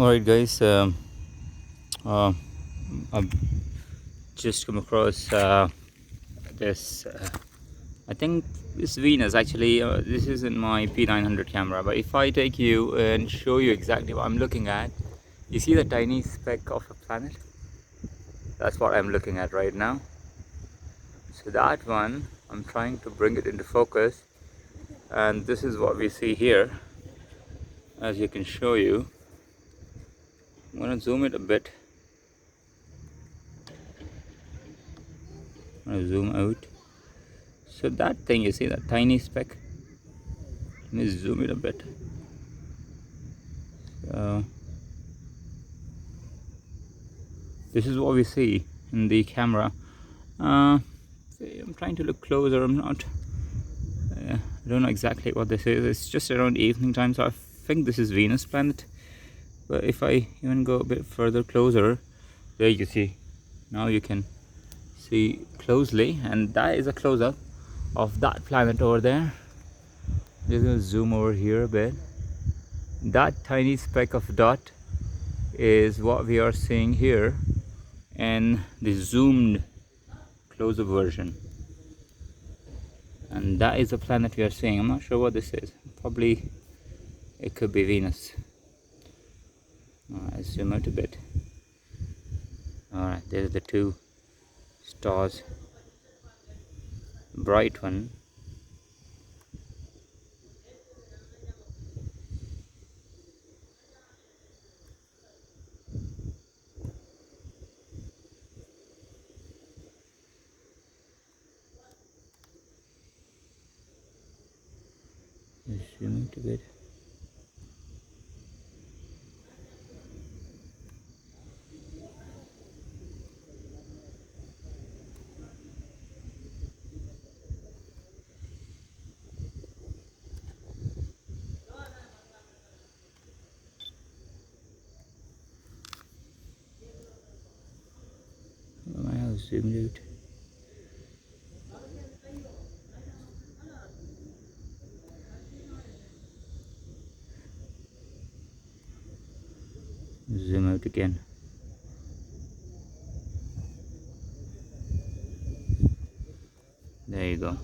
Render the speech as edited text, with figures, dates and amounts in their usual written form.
Alright guys, uh, I've just come across this, I think this Venus actually, this isn't my P900 camera, but if I take you and show you exactly what I'm looking at, you see the tiny speck of a planet? That's what I'm looking at right now. So that one, I'm trying to bring it into focus, and this is what we see here, as you can show you. I'm going to zoom it a bit. I'm going to zoom out. So that thing, you see that tiny speck? Let me zoom it a bit. So this is what we see in the camera. I'm trying to look closer. I'm not. I don't know exactly what this is. It's just around evening time, so I think this is Venus planet. But if I even go a bit further closer, there you see. Now you can see closely, and that is a close-up of that planet over there. Just gonna zoom over here a bit. That tiny speck of dot is what we are seeing here in the zoomed close-up version, and that is the planet we are seeing. I'm not sure what this is. Probably it could be Venus. Let's zoom out a bit. Alright, there's the two stars. Bright one. Let's zoom out a bit. I have zoomed out. Zoom out again. There you go.